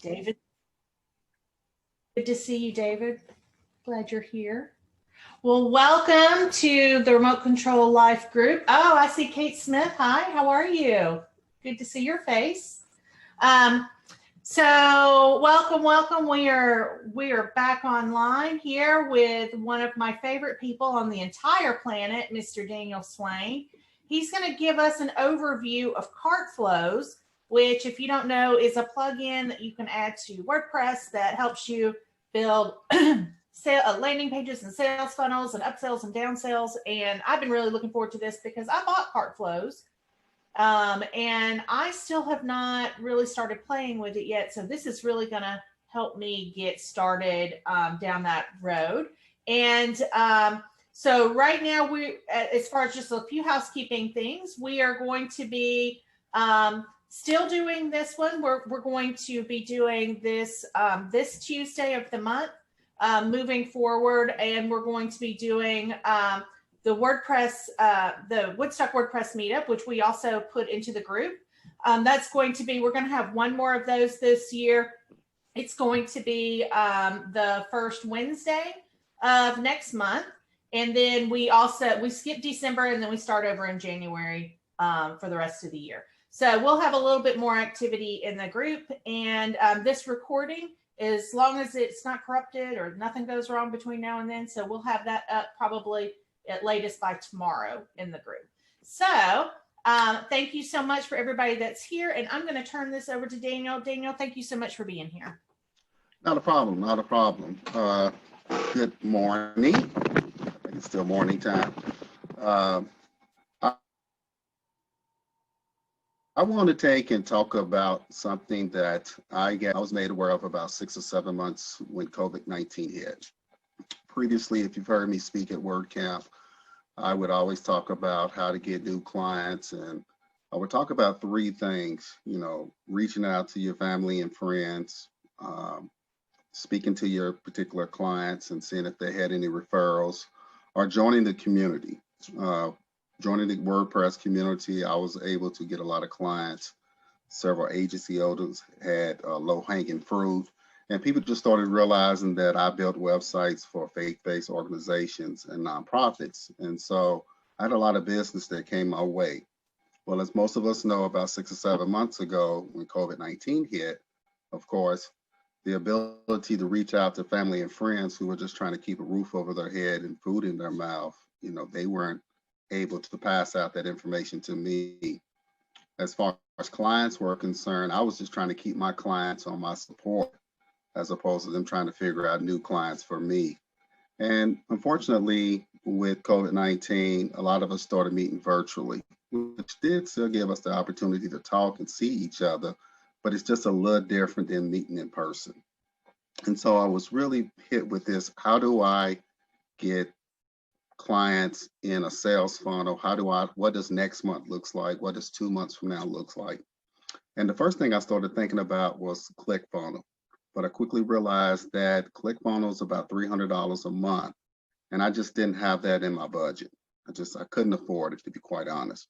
David. Good to see you, David. Glad you're here. Well, welcome to the Remote Control Life group. Oh, I see Kate Smith. Hi, how are you? Good to see your face. So welcome. We are back online here with one of my favorite people on the entire planet, Mr. Daniel Swain. He's going to give us an overview of Cartflows, which, if you don't know, is a plugin that you can add to WordPress that helps you build landing pages and sales funnels and upsells and downsells. And I've been really looking forward to this because I bought Cartflows and I still have not really started playing with it yet. So this is really going to help me get started down that road. And so right now, as far as just a few housekeeping things, we are going to be still doing this one. We're going to be doing this this Tuesday of the month moving forward, and we're going to be doing the WordPress, the Woodstock WordPress meetup, which we also put into the group. That's going to be, we're going to have one more of those this year. It's going to be the first Wednesday of next month. And then we skip December and then we start over in January for the rest of the year. So we'll have a little bit more activity in the group, and this recording, as long as it's not corrupted or nothing goes wrong between now and then, so we'll have that up probably at latest by tomorrow in the group. So thank you so much for everybody that's here, and I'm going to turn this over to Daniel. Daniel, thank you so much for being here. Not a problem, not a problem. Good morning. I think it's still morning time. I want to take and talk about something that I was made aware of about 6 or 7 months when COVID-19 hit. Previously, if you've heard me speak at WordCamp, I would always talk about how to get new clients, and I would talk about 3 things, reaching out to your family and friends, speaking to your particular clients and seeing if they had any referrals, or joining the community. Joining the WordPress community, I was able to get a lot of clients. Several agency owners had low-hanging fruit, and people just started realizing that I built websites for faith-based organizations and nonprofits. And so I had a lot of business that came my way. Well, as most of us know, about 6 or 7 months ago, when COVID-19 hit, of course, the ability to reach out to family and friends who were just trying to keep a roof over their head and food in their mouth, they weren't able to pass out that information to me. As far as clients were concerned, I was just trying to keep my clients on my support as opposed to them trying to figure out new clients for me. And unfortunately, with COVID-19, a lot of us started meeting virtually, which did still give us the opportunity to talk and see each other, but it's just a little different than meeting in person. And so I was really hit with this: how do I get clients in a sales funnel? What does next month looks like? What does 2 months from now looks like? And the first thing I started thinking about was ClickFunnels. But I quickly realized that ClickFunnels is about $300 a month. And I just didn't have that in my budget. I couldn't afford it, to be quite honest.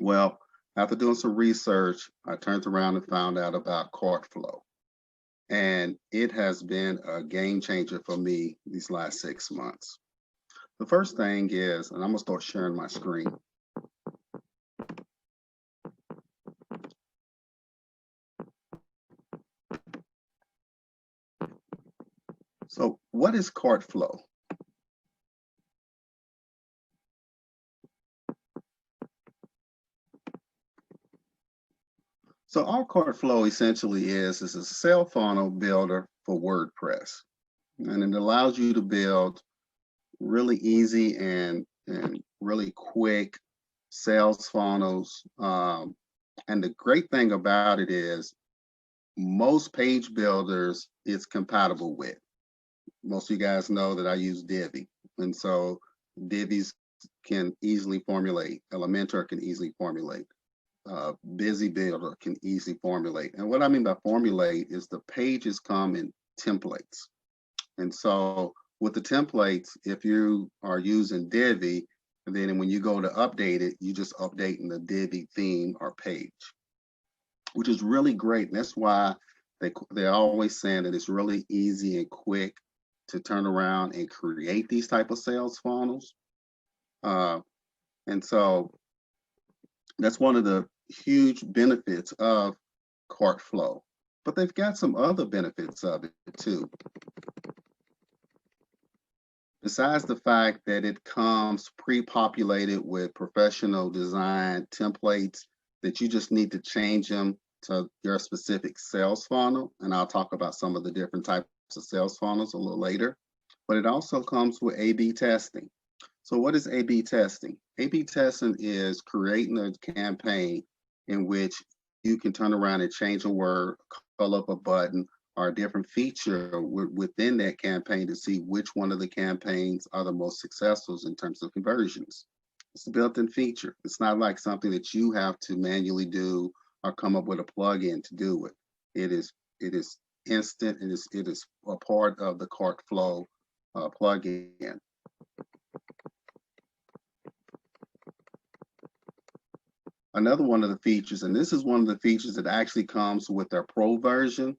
Well, after doing some research, I turned around and found out about Cartflows. And it has been a game changer for me these last 6 months. The first thing is, and I'm gonna start sharing my screen. So what is Cartflows? So all Cartflows essentially is a sales funnel builder for WordPress. And it allows you to build really easy and really quick sales funnels. And the great thing about it is most page builders it's compatible with. Most of you guys know that I use Divi. And so Divis can easily formulate, Elementor can easily formulate, Busy Builder can easily formulate. And what I mean by formulate is the pages come in templates. And so with the templates, if you are using Divi, and then when you go to update it, you just update in the Divi theme or page, which is really great. And that's why they're always saying that it's really easy and quick to turn around and create these type of sales funnels. And so that's one of the huge benefits of Cartflow. But they've got some other benefits of it too. Besides the fact that it comes pre-populated with professional design templates that you just need to change them to your specific sales funnel. And I'll talk about some of the different types of sales funnels a little later. But it also comes with A/B testing. So what is A/B testing? A/B testing is creating a campaign in which you can turn around and change a word, color up a button, or a different feature within that campaign to see which one of the campaigns are the most successful in terms of conversions. It's a built-in feature. It's not like something that you have to manually do or come up with a plugin to do it. It is instant, and it is a part of the Cartflow plugin. Another one of the features, and this is one of the features that actually comes with their pro version,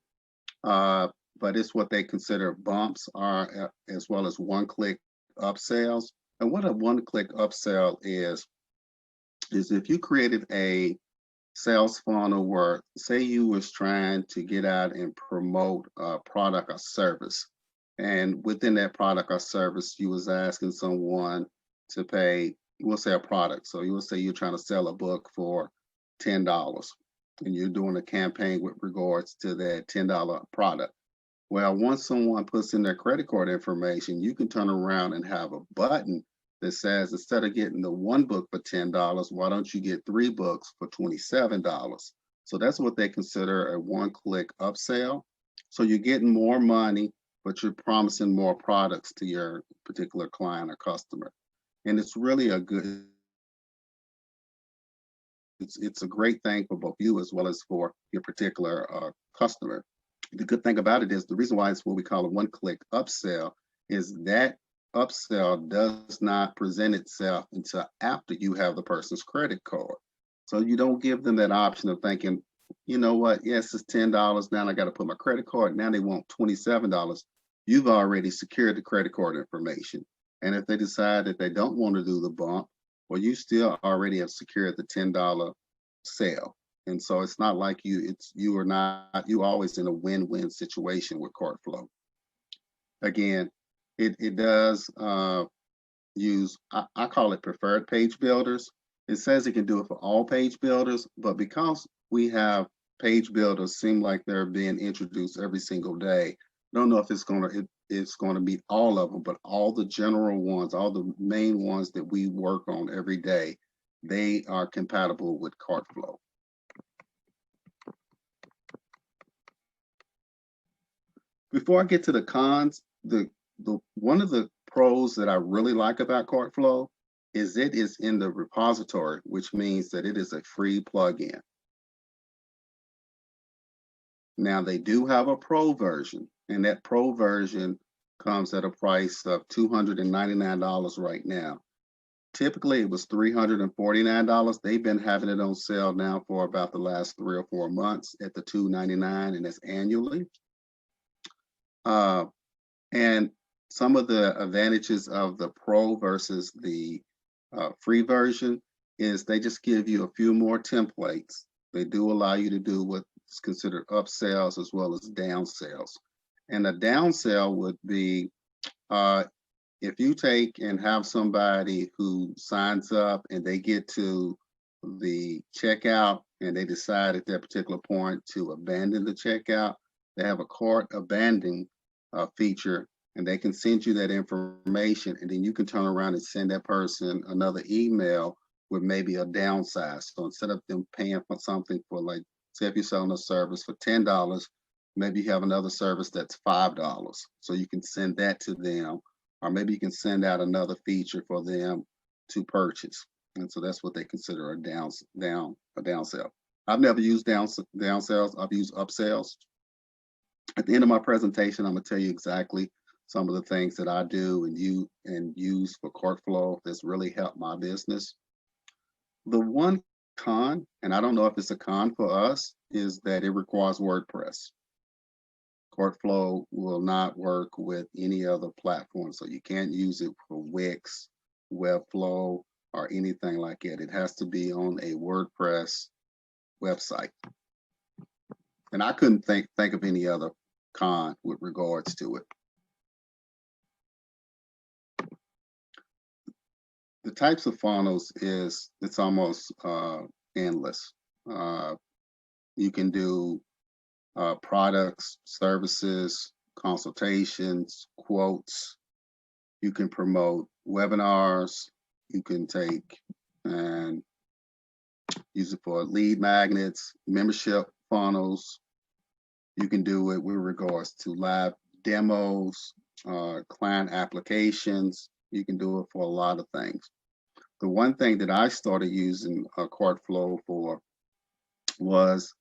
but it's what they consider bumps, are as well as one-click upsells. And what a one-click upsell is if you created a sales funnel where, say, you was trying to get out and promote a product or service, and within that product or service, you was asking someone to pay, we'll say a product. So you will say you're trying to sell a book for $10, and you're doing a campaign with regards to that $10 product. Well, once someone puts in their credit card information, you can turn around and have a button that says, instead of getting the one book for $10, why don't you get 3 books for $27? So that's what they consider a one-click upsell. So you're getting more money, but you're promising more products to your particular client or customer. And it's really a good, it's a great thing for both you as well as for your particular customer. The good thing about it is, the reason why it's what we call a one-click upsell is that upsell does not present itself until after you have the person's credit card. So you don't give them that option of thinking, you know what, yes, it's $10, now I got to put my credit card, now they want $27. You've already secured the credit card information. And if they decide that they don't want to do the bump, well, you still already have secured the $10 sale. And so it's not like you always in a win-win situation with Cartflow. Again, it does use, I call it preferred page builders. It says it can do it for all page builders, but because we have page builders seem like they're being introduced every single day, I don't know if it's going to meet all of them, but all the general ones, all the main ones that we work on every day, they are compatible with Cartflow. Before I get to the cons, the one of the pros that I really like about Cartflow is it is in the repository, which means that it is a free plugin. Now they do have a pro version, and that pro version comes at a price of $299 right now. Typically it was $349. They've been having it on sale now for about the last 3 or 4 months at the $299, and that's annually. And some of the advantages of the pro versus the free version is they just give you a few more templates. They do allow you to do what's considered upsells as well as downsells. And a downsell would be if you take and have somebody who signs up and they get to the checkout and they decide at that particular point to abandon the checkout, they have a cart abandoning feature, and they can send you that information, and then you can turn around and send that person another email with maybe a downsize. So instead of them paying for something for, like, say if you're selling a service for $10, maybe you have another service that's $5. So you can send that to them, or maybe you can send out another feature for them to purchase. And so that's what they consider a downsell. I've never used downsells. I've used upsells. At the end of my presentation, I'm going to tell you exactly some of the things that I do and use for Cartflow that's really helped my business. The one con, and I don't know if it's a con for us, is that it requires WordPress. Cartflow will not work with any other platform. So you can't use it for Wix, Webflow, or anything like that. It has to be on a WordPress website. And I couldn't think of any other con with regards to it. The types of funnels it's almost endless. You can do products, services, consultations, quotes. You can promote webinars. You can take and use it for lead magnets, membership funnels. You can do it with regards to live demos, client applications. You can do it for a lot of things. The one thing that I started using Cartflow for was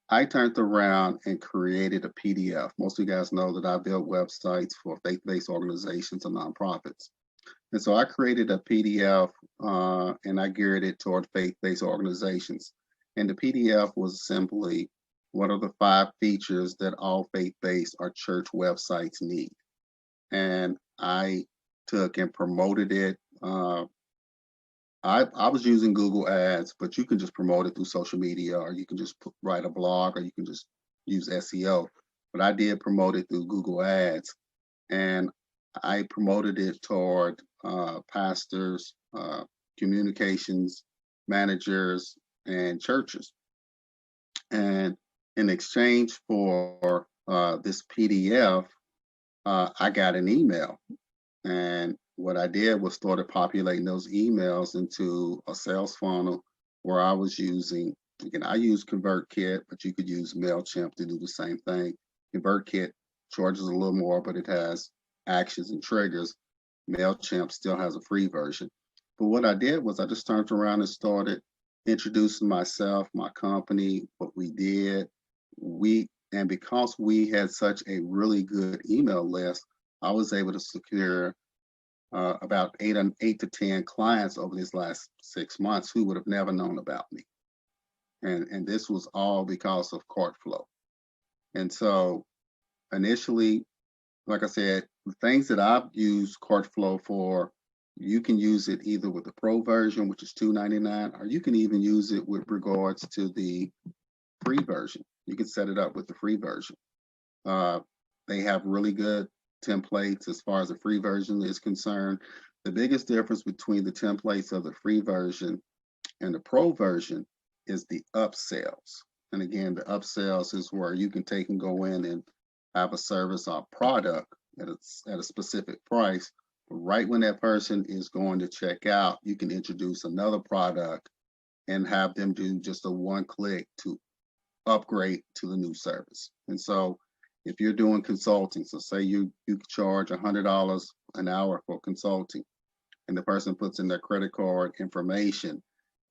I turned around and created a PDF. Most of you guys know that I build websites for faith-based organizations and nonprofits. And so I created a PDF and I geared it toward faith-based organizations. And the PDF was simply, what are the 5 features that all faith-based or church websites need? And I took and promoted it. I was using Google Ads, but you can just promote it through social media, or you can just write a blog, or you can just use SEO. But I did promote it through Google Ads, and I promoted it toward pastors, communications managers, and churches. And in exchange for this PDF, I got an email. And what I did was started populating those emails into a sales funnel where I was using, again, I use ConvertKit, but you could use MailChimp to do the same thing. ConvertKit charges a little more, but it has actions and triggers. MailChimp still has a free version. But what I did was I just turned around and started introducing myself, my company, what we did. And because we had such a really good email list, I was able to secure about 8 to 10 clients over these last 6 months who would have never known about me. And this was all because of Cartflow. And so initially, like I said, the things that I've used Cartflow for, you can use it either with the Pro version, which is $2.99, or you can even use it with regards to the free version. You can set it up with the free version. They have really good templates as far as the free version is concerned. The biggest difference between the templates of the free version and the Pro version is the upsells. And again, the upsells is where you can take and go in and have a service or product at a specific price. But right when that person is going to check out, you can introduce another product and have them do just a one click to upgrade to the new service. And so if you're doing consulting, so say you charge $100 an hour for consulting, and the person puts in their credit card information,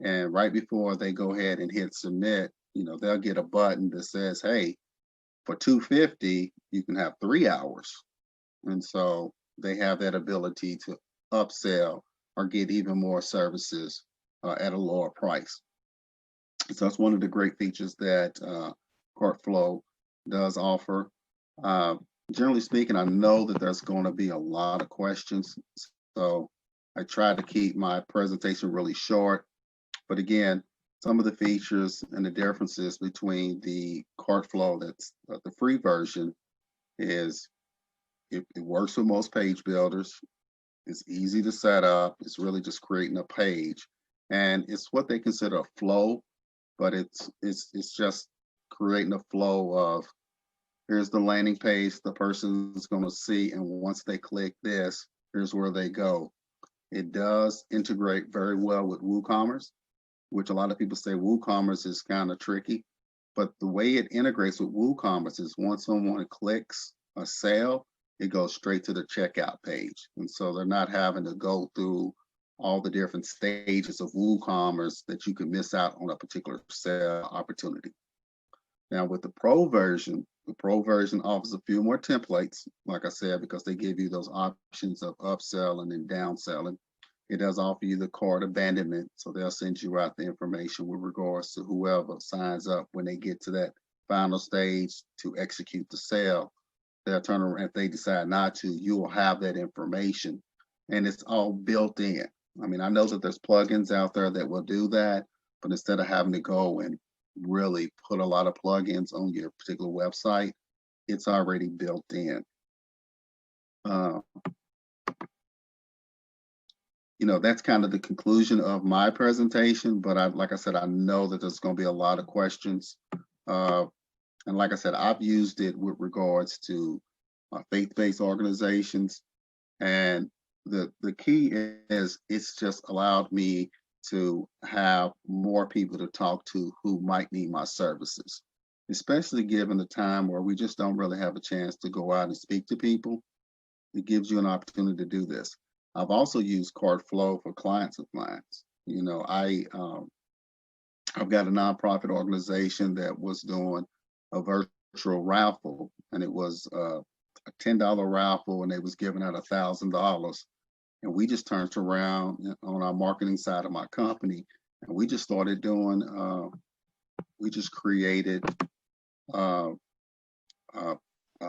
and right before they go ahead and hit submit, they'll get a button that says, hey, for $250, you can have 3 hours. And so they have that ability to upsell or get even more services at a lower price. So that's one of the great features that Cartflow does offer. Generally speaking, I know that there's going to be a lot of questions, so I try to keep my presentation really short. But again, some of the features and the differences between the Cartflow, that's the free version, is it works with most page builders. It's easy to set up. It's really just creating a page, and it's what they consider a flow, but it's just creating a flow of, here's the landing page the person's going to see, and once they click this, here's where they go. It does integrate very well with WooCommerce, which a lot of people say WooCommerce is kind of tricky, but the way it integrates with WooCommerce is once someone clicks a sale, it goes straight to the checkout page. And so they're not having to go through all the different stages of WooCommerce that you could miss out on a particular sale opportunity. Now with the Pro version offers a few more templates, like I said, because they give you those options of upselling and downselling. It does offer you the cart abandonment, so they'll send you out the information with regards to whoever signs up when they get to that final stage to execute the sale. they'll turn around. If they decide not to, you will have that information, and it's all built in. I mean, I know that there's plugins out there that will do that, but instead of having to go and really put a lot of plugins on your particular website, it's already built in. You know, that's kind of the conclusion of my presentation, but like I said, I know that there's going to be a lot of questions. And like I said, I've used it with regards to faith-based organizations. And the key is it's just allowed me to have more people to talk to who might need my services, especially given the time where we just don't really have a chance to go out and speak to people. It gives you an opportunity to do this. I've also used Cartflows for clients of mine. You know, I've got a nonprofit organization that was doing a virtual raffle, and it was a $10 raffle, and they was giving out $1,000. And we just turned around on our marketing side of my company, and we just started doing, we just created a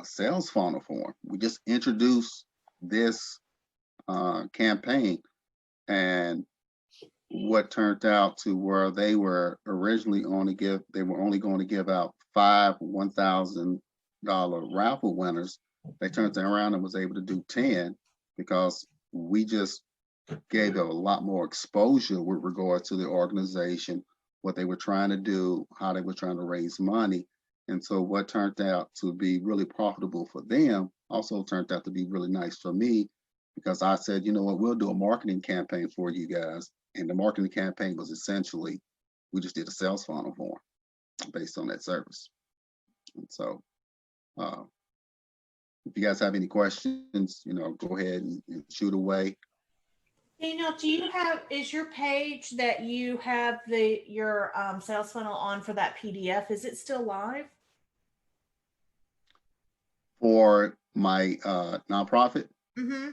sales funnel for them. We just introduced this campaign, and what turned out to where they were originally only going to give out 5 $1,000 raffle winners. They turned around and was able to do 10 because we just gave it a lot more exposure with regard to the organization, what they were trying to do, how they were trying to raise money. And so what turned out to be really profitable for them also turned out to be really nice for me, because I said, you know what, we'll do a marketing campaign for you guys. And the marketing campaign was essentially, we just did a sales funnel for them based on that service. And so if you guys have any questions, you know, go ahead and shoot away. Daniel, is your page that you have your sales funnel on for that PDF, is it still live? For my nonprofit? Mm-hmm.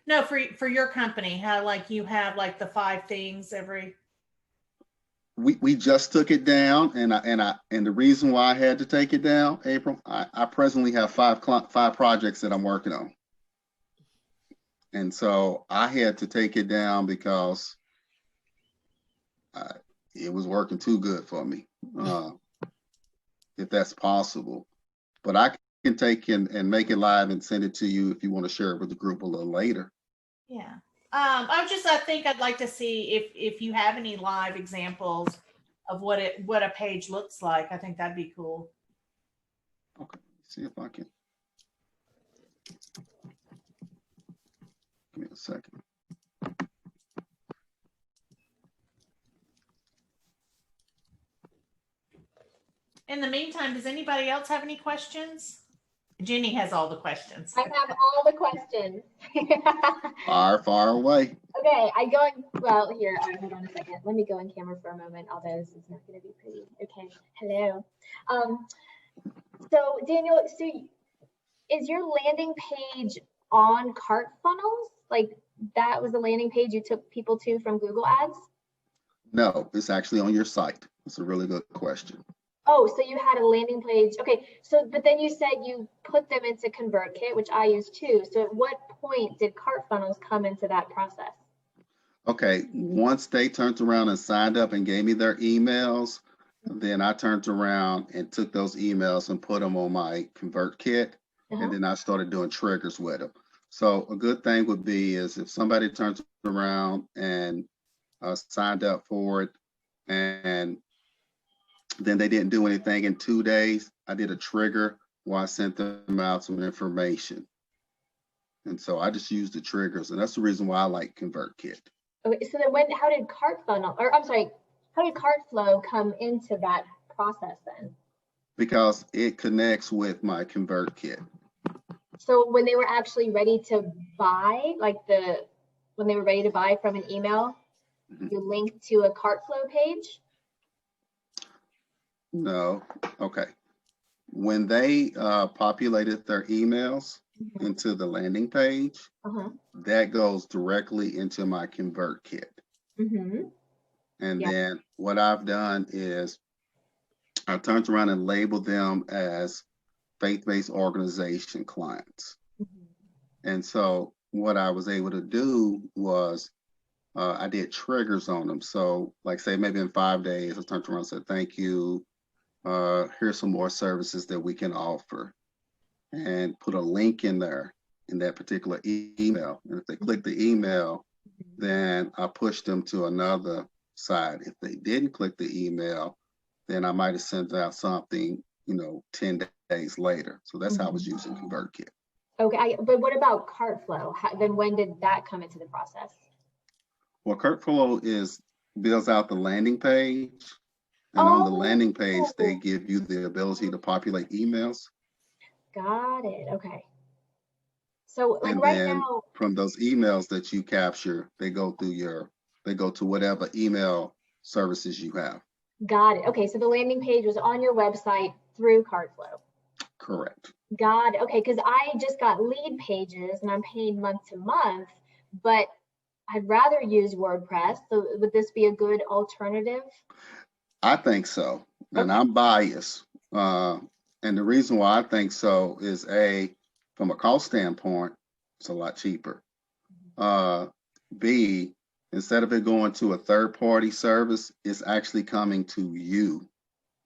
No, for your company, how like you have like the 5 things every. We just took it down, and the reason why I had to take it down, April, I presently have 5 projects that I'm working on, and so I had to take it down because it was working too good for me, if that's possible. But I can take and make it live and send it to you if you want to share it with the group a little later. Yeah. I think I'd like to see if you have any live examples of what a page looks like. I think that'd be cool. Okay, see if I can. Give me a second. In the meantime, does anybody else have any questions? Jenny has all the questions. I have all the questions. Far away. Okay, well, here, hold on a second. Let me go in camera for a moment, although this is not going to be pretty. Okay, hello. So Daniel, is your landing page on Cartfunnels? Like that was the landing page you took people to from Google Ads? No, it's actually on your site. It's a really good question. Oh, so you had a landing page. Okay, so but then you said you put them into ConvertKit, which I use too. So at what point did Cartfunnels come into that process? Okay, once they turned around and signed up and gave me their emails, then I turned around and took those emails and put them on my ConvertKit, and then I started doing triggers with them. So a good thing would be is if somebody turns around and signed up for it, and then they didn't do anything in 2 days, I did a trigger where I sent them out some information. And so I just used the triggers, and that's the reason why I like ConvertKit. Okay, so then how did how did Cartflow come into that process then? Because it connects with my ConvertKit. So when they were actually ready to buy, when they were ready to buy from an email, you linked to a Cartflow page? No, okay. When they populated their emails into the landing page, that goes directly into my ConvertKit. And then what I've done is I turned around and labeled them as faith-based organization clients. Mm-hmm. And so what I was able to do was I did triggers on them. So like say maybe in 5 days, I turned around and said, thank you. Here's some more services that we can offer, and put a link in there in that particular email. And if they click the email, then I push them to another side. If they didn't click the email, then I might have sent out something, 10 days later. So that's how I was using ConvertKit. Okay, but what about Cartflow? Then when did that come into the process? Well, Cartflow builds out the landing page. And on the landing page, they give you the ability to populate emails. Got it. Okay. So like And right then now, from those emails that you capture, they go to whatever email services you have. got it. Okay, so the landing page was on your website through Cartflow. Correct. Got it. Okay, because I just got lead pages and I'm paying month to month, but I'd rather use WordPress. So would this be a good alternative? I think so. And Okay. I'm biased. And the reason why I think so is from a cost standpoint, it's a lot cheaper. B, instead of it going to a third-party service, it's actually coming to you.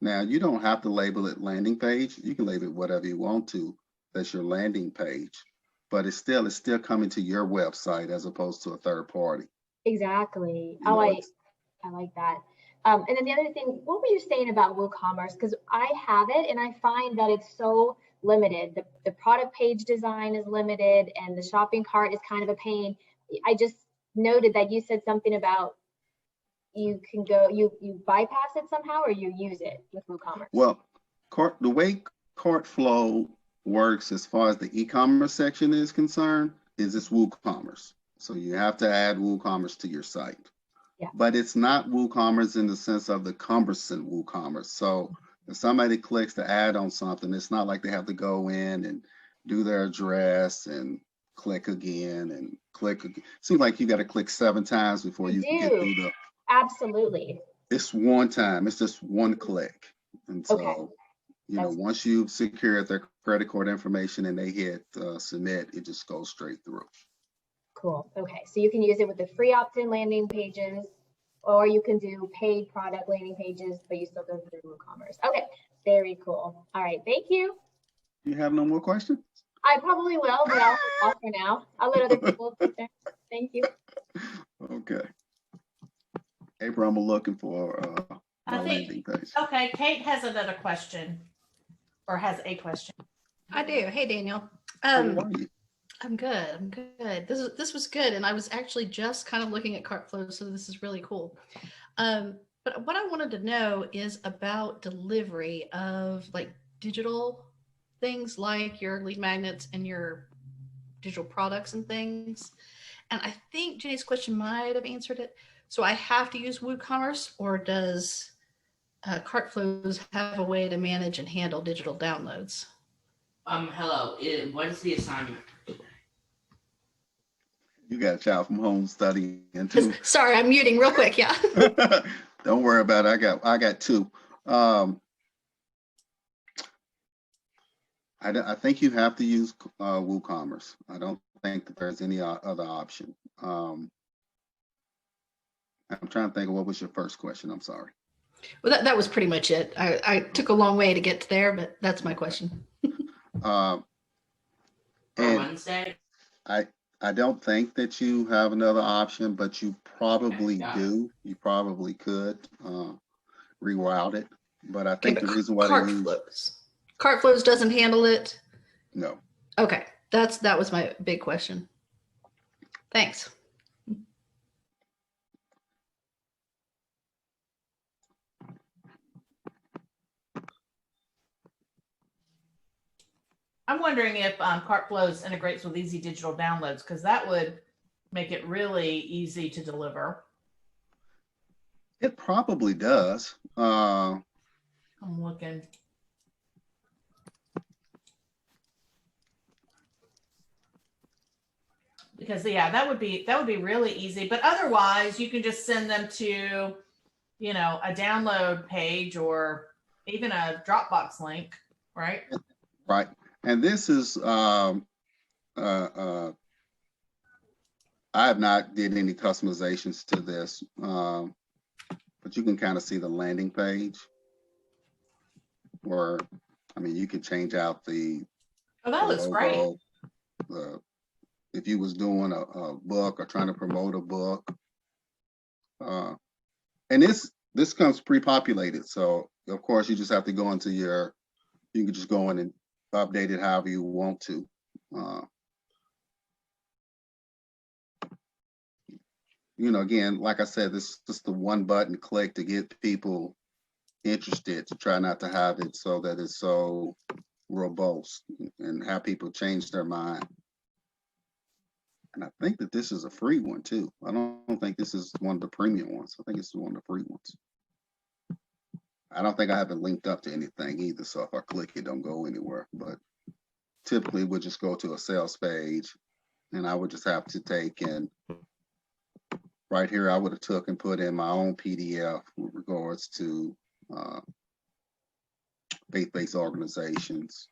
Now, you don't have to label it landing page. You can label it whatever you want to. That's your landing page. But it's still coming to your website as opposed to a third party. Exactly. I like that. And then the other thing, what were you saying about WooCommerce? Because I have it and I find that it's so limited. The product page design is limited and the shopping cart is kind of a pain. I just noted that you said something about you can go, you bypass it somehow, or you use it with WooCommerce? Well, the way Cartflow works as far as the e-commerce section is concerned is it's WooCommerce. So you have to add WooCommerce to your site. Yeah. But it's not WooCommerce in the sense of the cumbersome WooCommerce. So if somebody clicks to add on something, it's not like they have to go in and do their address and click again and click again. Seems like you got to click 7 times before you can get through the. Absolutely. It's one time. It's just one click. And so, Okay. Once you've secured their credit card information and they hit submit, it just goes straight through. Cool. Okay. So you can use it with the free opt-in landing pages, or you can do paid product landing pages, but you still go through WooCommerce. Okay. Very cool. All right. Thank you. You have no more questions? I probably will, but I'll off for now. I'll let other people sit there. Thank you. Okay. April, I'm looking for my landing page. Okay, Kate has another question, or has a question. I do. Hey, Daniel. How are you? I'm good. I'm good. This was good, and I was actually just kind of looking at Cartflows, so this is really cool. But what I wanted to know is about delivery of like digital things, like your lead magnets and your digital products and things. And I think Jenny's question might have answered it. So I have to use WooCommerce, or does Cartflows have a way to manage and handle digital downloads? Hello. What is the assignment? You got a child from home studying too. Sorry, I'm muting real quick. Yeah. Don't worry about it. I got 2. I think you have to use WooCommerce. I don't think that there's any other option. I'm trying to think of what was your first question. I'm sorry. Well, that was pretty much it. I took a long way to get to there, but that's my question. On Wednesday? I don't think that you have another option, but you probably do. You probably could reroute it. But I think the reason why Cartflows doesn't handle it? No. Okay. That was my big question. Thanks. I'm wondering if Cartflows integrates with Easy Digital Downloads, because that would make it really easy to deliver. It probably does. I'm looking. Because that would be really easy. But otherwise, you can just send them to, a download page or even a Dropbox link, right? Right. And this is, I have not did any customizations to this, but you can kind of see the landing page where, I mean, you could change out the that looks great. logo, if you was doing a book or trying to promote a book. And this comes pre-populated. So of course you just have to go into you can just go in and update it however you want to. You know, again, like I said, this is just the one button click to get people interested, to try not to have it so that it's so robust and have people change their mind. And I think that this is a free one too. I don't think this is one of the premium ones. I think it's one of the free ones. I don't think I have it linked up to anything either. So if I click it, don't go anywhere. But typically we'll just go to a sales page and I would just have to take and right here, I would have took and put in my own PDF with regards to faith-based organizations.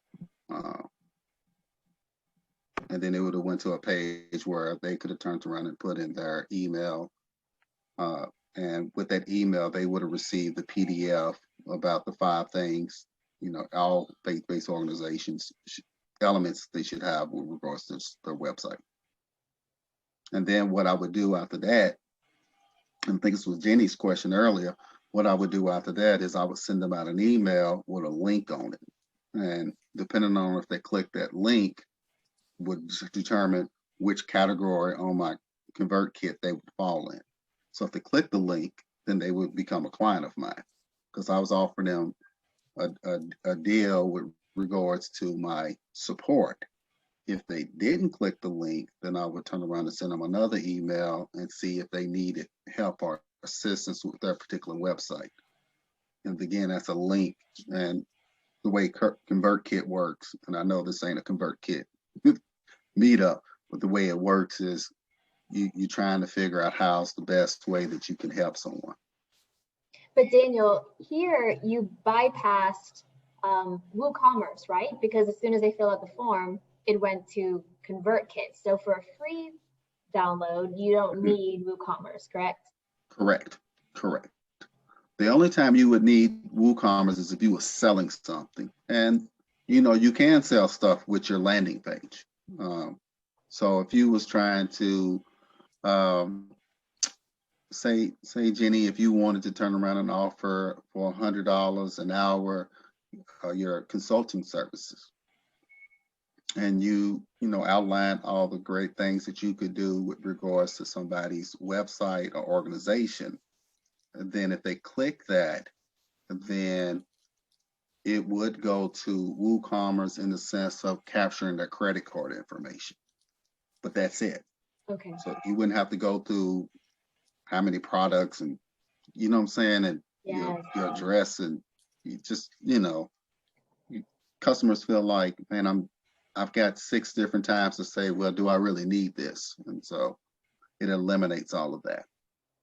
And then it would have went to a page where they could have turned around and put in their email. And with that email, they would have received the PDF about the 5 things, you know, all faith-based organizations, elements they should have with regards to their website. And then what I would do after that, and I think this was Jenny's question earlier, what I would do after that is I would send them out an email with a link on it. And depending on if they click that link, would determine which category on my convert kit they would fall in. So if they click the link, then they would become a client of mine because I was offering them a deal with regards to my support. If they didn't click the link, then I would turn around and send them another email and see if they needed help or assistance with their particular website. And again, that's a link. And the way ConvertKit works, and I know this ain't a ConvertKit meetup, but the way it works is you're trying to figure out how's the best way that you can help someone. But Daniel, here you bypassed WooCommerce, right? Because as soon as they fill out the form, it went to ConvertKit. So for a free download, you don't need WooCommerce, correct? Correct. The only time you would need WooCommerce is if you were selling something. And, you know, you can sell stuff with your landing page. So if you was trying to, say, Jenny, if you wanted to turn around and offer for $100 an hour your consulting services, and you outline all the great things that you could do with regards to somebody's website or organization, and then if they click that, then it would go to WooCommerce in the sense of capturing their credit card information. But that's it. Okay. So you wouldn't have to go through how many products and, you know what I'm saying, and your address, and you just, customers feel like, man, I've got 6 different times to say, well, do I really need this? And so it eliminates all of that.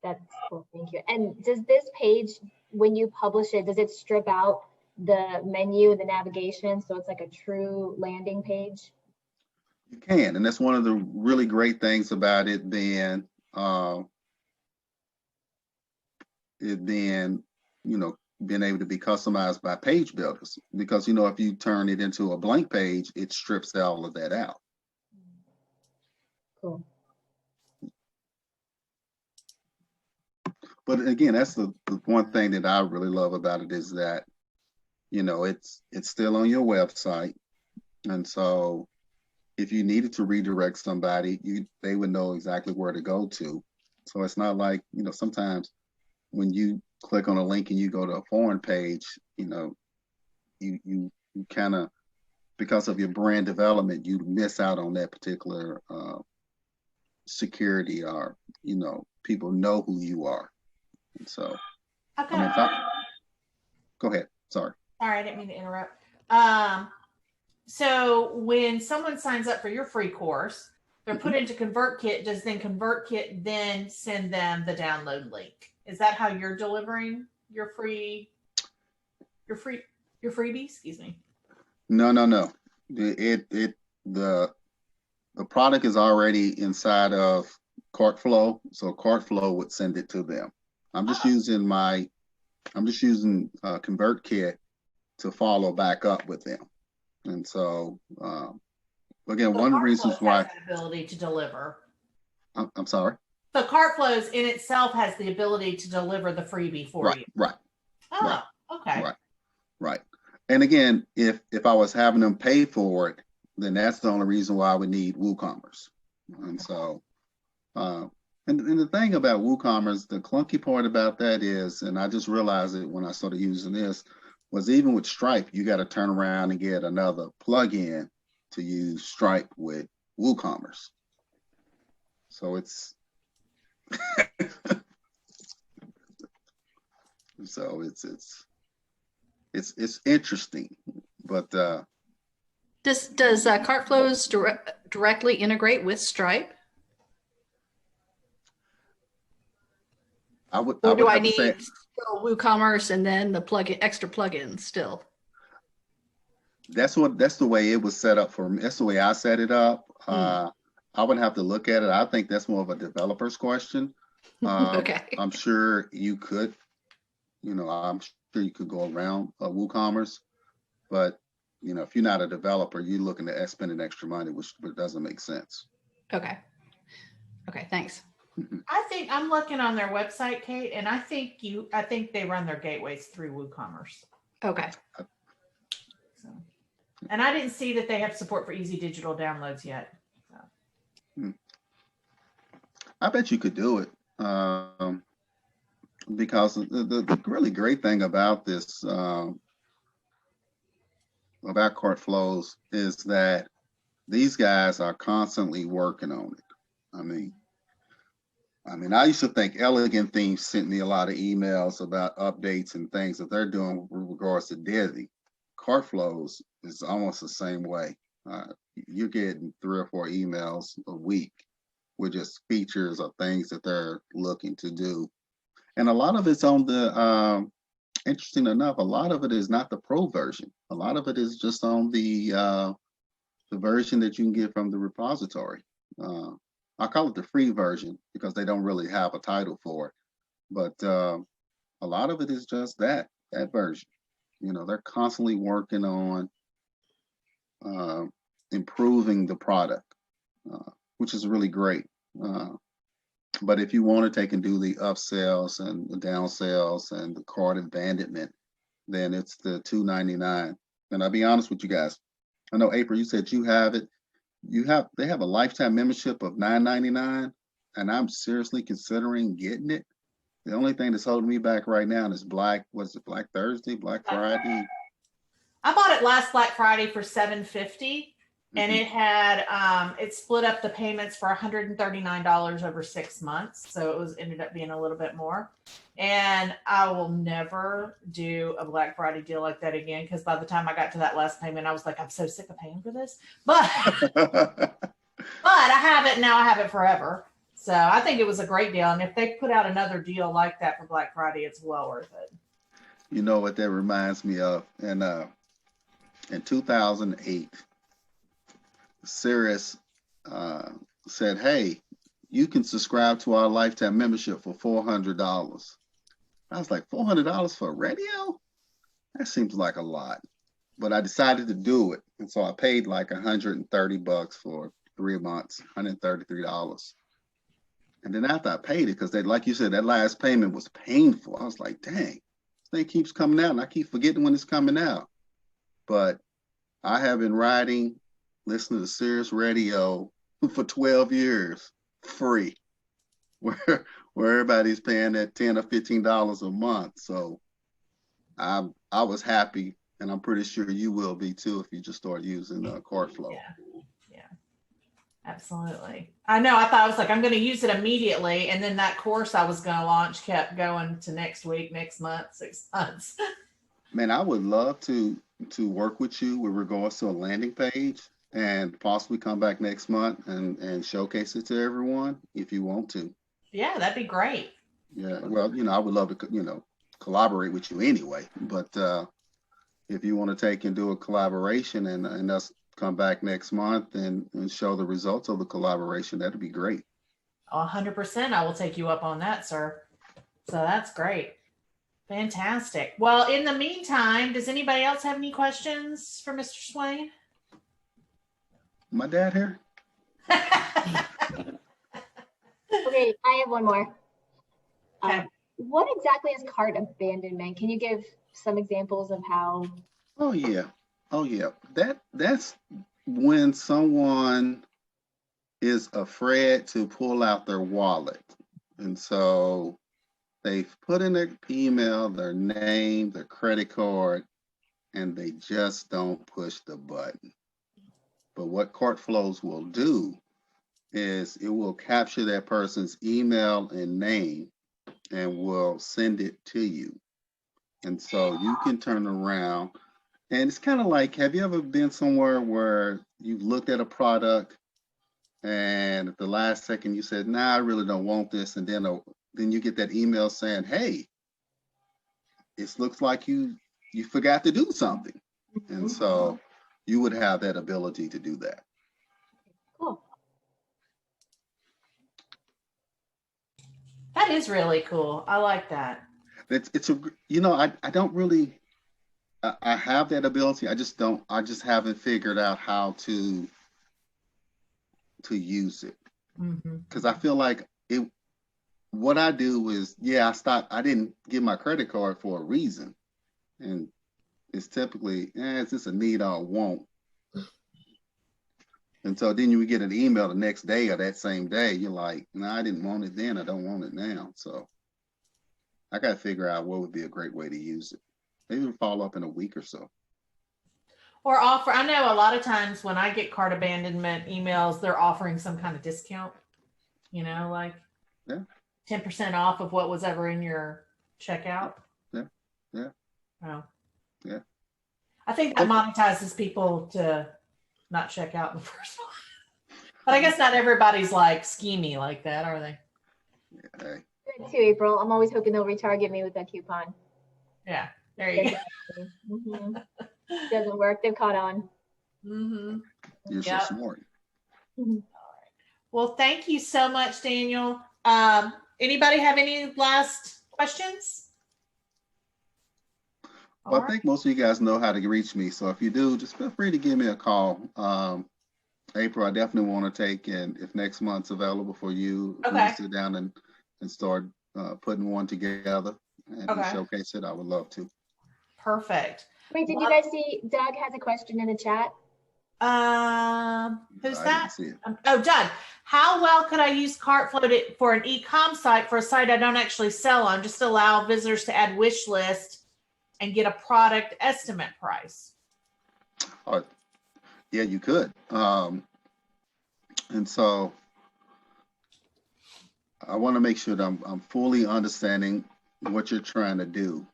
That's cool, thank you. And does this page, when you publish it, does it strip out the menu, the navigation, so it's like a true landing page? You can, and that's one of the really great things about it being, being able to be customized by page builders, because if you turn it into a blank page, it strips all of that out. Cool. But again, that's the one thing that I really love about it is that, it's still on your website, and so if you needed to redirect somebody, they would know exactly where to go to. So it's not like, sometimes when you click on a link and you go to a foreign page, you kind of, because of your brand development, you miss out on that particular security, or, people know who you are. And so, go ahead. Sorry, I didn't mean to interrupt. So when someone signs up for your free course, they're put into ConvertKit. Does then ConvertKit then send them the download link? Is that how you're delivering your freebies? Excuse me. No. The product is already inside of Cartflow, so Cartflow would send it to them. I'm just using ConvertKit to follow back up with them. And so, again, one of the reasons why the ability to deliver. I'm sorry. So Cartflows in itself has the ability to deliver the freebie for you. Right. Oh, right. Okay. Right. And again, if I was having them pay for it, then that's the only reason why I would need WooCommerce. And so, and the thing about WooCommerce, the clunky part about that is, and I just realized it when I started using this, was even with Stripe, you got to turn around and get another plugin to use Stripe with WooCommerce. So it's so it's interesting, but Does Cartflows directly integrate with Stripe? Or do I need still WooCommerce and then the extra plugins still? That's the way it was set up for me. That's the way I set it up. I would have to look at it. I think that's more of a developer's question. Okay. I'm sure you could, I'm sure you could go around WooCommerce, but if you're not a developer, you're looking to spend extra money, which doesn't make sense. Okay, thanks. I think I'm looking on their website, Kate, and I think they run their gateways through WooCommerce. Okay. So, and I didn't see that they have support for easy digital downloads yet. So. I bet you could do it. Because the really great thing about this, about Cartflows, is that these guys are constantly working on it. I mean, I used to think Elegant Themes sent me a lot of emails about updates and things that they're doing with regards to Divi. Cartflows is almost the same way. You're getting 3 or 4 emails a week with just features or things that they're looking to do. And a lot of it's on the, interesting enough, a lot of it is not the pro version. A lot of it is just on the version that you can get from the repository. I call it the free version because they don't really have a title for it. But a lot of it is just that version. They're constantly working on improving the product, which is really great. But if you want to take and do the upsells and the downsells and the cart abandonment, then it's the $2.99. And I'll be honest with you guys. I know, April, you said you have it. They have a lifetime membership of $9.99, and I'm seriously considering getting it. The only thing that's holding me back right now is Black Thursday, Black Friday. I bought it last Black Friday for $7.50. And it had it split up the payments for $139 over 6 months. So it ended up being a little bit more. And I will never do a Black Friday deal like that again, because by the time I got to that last payment, I was like, I'm so sick of paying for this. But I have it now. I have it forever. So I think it was a great deal. And if they put out another deal like that for Black Friday, it's well worth it. You know what that reminds me of? And in 2008. Cirrus said, hey, you can subscribe to our lifetime membership for $400. I was like, $400 for a radio? That seems like a lot. But I decided to do it. And so I paid like $130 for 3 months, $133. And then after I paid it, because like you said, that last payment was painful. I was like, dang, this thing keeps coming out and I keep forgetting when it's coming out. But I have been listening to Cirrus radio for 12 years, free, where everybody's paying that $10 or $15 a month. So I was happy, and I'm pretty sure you will be too if you just start using Cartflow. Yeah, absolutely. I know. I was like, I'm going to use it immediately, and then that course I was going to launch kept going to next week, next month, 6 months. Man, I would love to work with you with regards to a landing page, and possibly come back next month and showcase it to everyone if you want to. Yeah, that'd be great. Yeah, well, I would love to, collaborate with you anyway. But if you want to take and do a collaboration and us come back next month and show the results of the collaboration, that'd be great. 100%. I will take you up on that, sir. So that's great. Fantastic. Well, in the meantime, does anybody else have any questions for Mr. Swain? My dad here? Okay, I have one more. Okay. What exactly is cart abandonment? Can you give some examples of how? Oh yeah. That's when someone is afraid to pull out their wallet. And so they've put in their email, their name, their credit card, and they just don't push the button. But what Cartflows will do is it will capture that person's email and name and will send it to you. And so you can turn around, and it's kind of like, have you ever been somewhere where you've looked at a product and at the last second you said, nah, I really don't want this. And then you get that email saying, hey, it looks like you forgot to do something. And so you would have that ability to do that. Cool. That is really cool. I like that. I don't really, I have that ability. I just haven't figured out how to use it. Because I feel like what I do is, I didn't get my credit card for a reason. And it's typically, is this a need or a want? And so then you would get an email the next day or that same day. You're like, no, I didn't want it then. I don't want it now. So I got to figure out what would be a great way to use it. Maybe follow up in a week or so. Or offer. I know a lot of times when I get cart abandonment emails, they're offering some kind of discount, like 10% off of what was ever in your checkout. Yeah. Oh. Yeah. I think that monetizes people to not check out in the first one. But I guess not everybody's like schemy like that, are they? Yeah, hey. Good too, April. I'm always hoping they'll retarget me with that coupon. Yeah, there you go. Doesn't work. They've caught on. You're so smart. All right. Well, thank you so much, Daniel. Anybody have any last questions? Well, I think most of you guys know how to reach me. So if you do, just feel free to give me a call. April, I definitely want to take, and if next month's available for you, okay, sit down and start putting one together and showcase it, I would love to. Perfect. Wait, did you guys see Doug has a question in the chat? Who's that? Oh, Doug. How well could I use Cartflow for an e-com site, for a site I don't actually sell on, just allow visitors to add wish list and get a product estimate price? Yeah, you could. And so I want to make sure that I'm fully understanding what you're trying to do,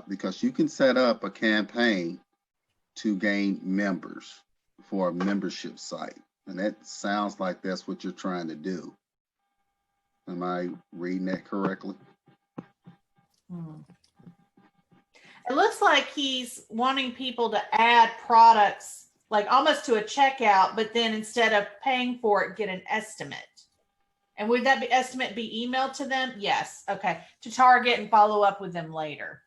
because you can set up a campaign to gain members for a membership site. And that sounds like that's what you're trying to do. Am I reading that correctly? It looks like he's wanting people to add products, like almost to a checkout, but then instead of paying for it, get an estimate. And would that estimate be emailed to them? Yes. Okay. To target and follow up with them later.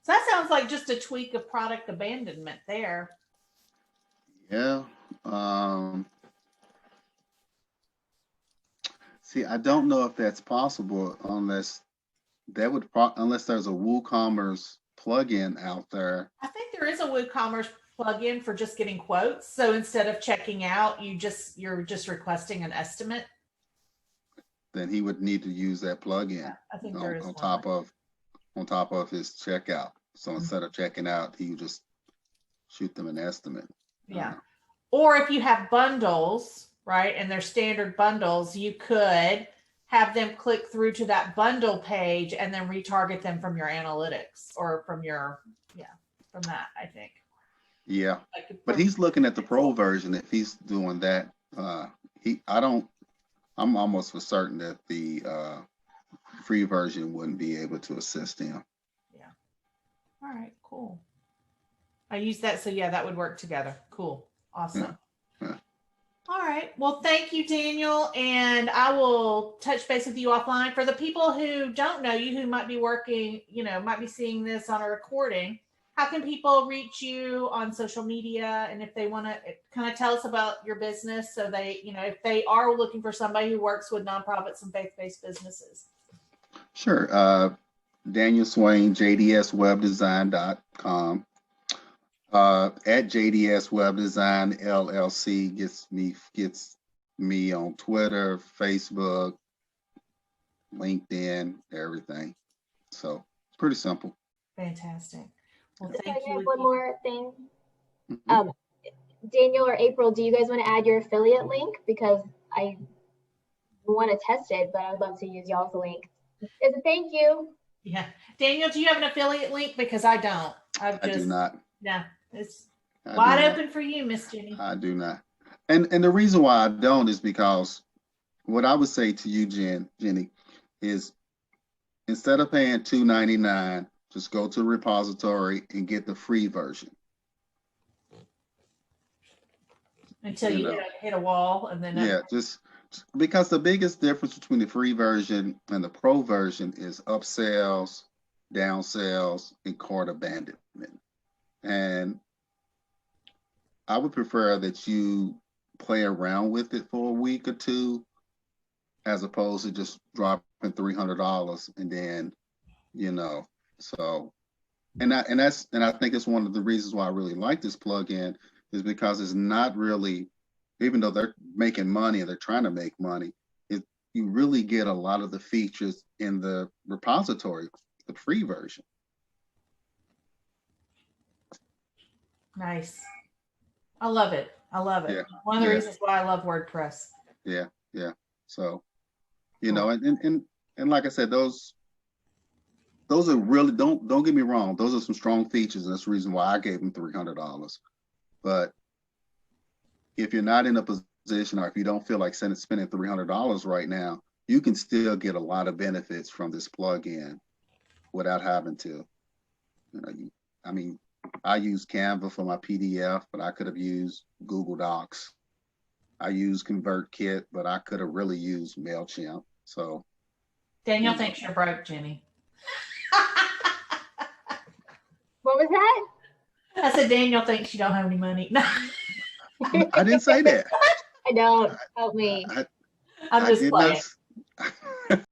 So that sounds like just a tweak of product abandonment there. Yeah. See, I don't know if that's possible unless there's a WooCommerce plugin out there. I think there is a WooCommerce plugin for just getting quotes. So instead of checking out, you're just requesting an estimate. Then he would need to use that plugin. Yeah, I think there is on top of his checkout. So instead of checking out, he would just shoot them an estimate. Yeah. Or if you have bundles, right, and they're standard bundles, you could have them click through to that bundle page and then retarget them from your analytics or from from that, I think. Yeah. But he's looking at the pro version. If he's doing that, I'm almost for certain that the free version wouldn't be able to assist him. Yeah. All right, cool. I use that. So yeah, that would work together. Cool. Awesome. Yeah. All right. Well, thank you, Daniel. And I will touch base with you offline. For the people who don't know you, who might be working, might be seeing this on a recording, how can people reach you on social media? And if they want to kind of tell us about your business, so they, if they are looking for somebody who works with nonprofits and faith-based businesses. Sure. Daniel Swain, jdswebdesign.com. At JDS Web Design LLC gets me on Twitter, Facebook, LinkedIn, everything. So it's pretty simple. Fantastic. Well, So thank I you. have one more thing. Mhm. Daniel or April, do you guys want to add your affiliate link? Because I want to test it, but I'd love to use y'all's link. As a thank you. Yeah. Daniel, do you have an affiliate link? Because I don't. I do not. No, it's I wide do not. open for you, Miss Jenny. I do not. And the reason why I don't is because what I would say to you, Jenny, is instead of paying $2.99, just go to the repository and get the free version. Until you hit a wall, and then Yeah, just because the biggest difference between the free version and the pro version is upsells, downsells, and cart abandonment. And I would prefer that you play around with it for a week or two, as opposed to just dropping $300 and then, so, and I think it's one of the reasons why I really like this plugin is because it's not really, even though they're making money and they're trying to make money, you really get a lot of the features in the repository, the free version. nice. I love it. Yeah. One of the reasons why I love WordPress. Yeah. So, and like I said, those are really, don't get me wrong, those are some strong features, and that's the reason why I gave them $300. But if you're not in a position, or if you don't feel like spending $300 right now, you can still get a lot of benefits from this plugin without having to. I use Canva for my PDF, but I could have used Google Docs. I use ConvertKit, but I could have really used MailChimp. So Daniel thinks you're broke, Jenny. What was that? I said Daniel thinks you don't have any money. I didn't say that. I don't. Help me. I'm just playing.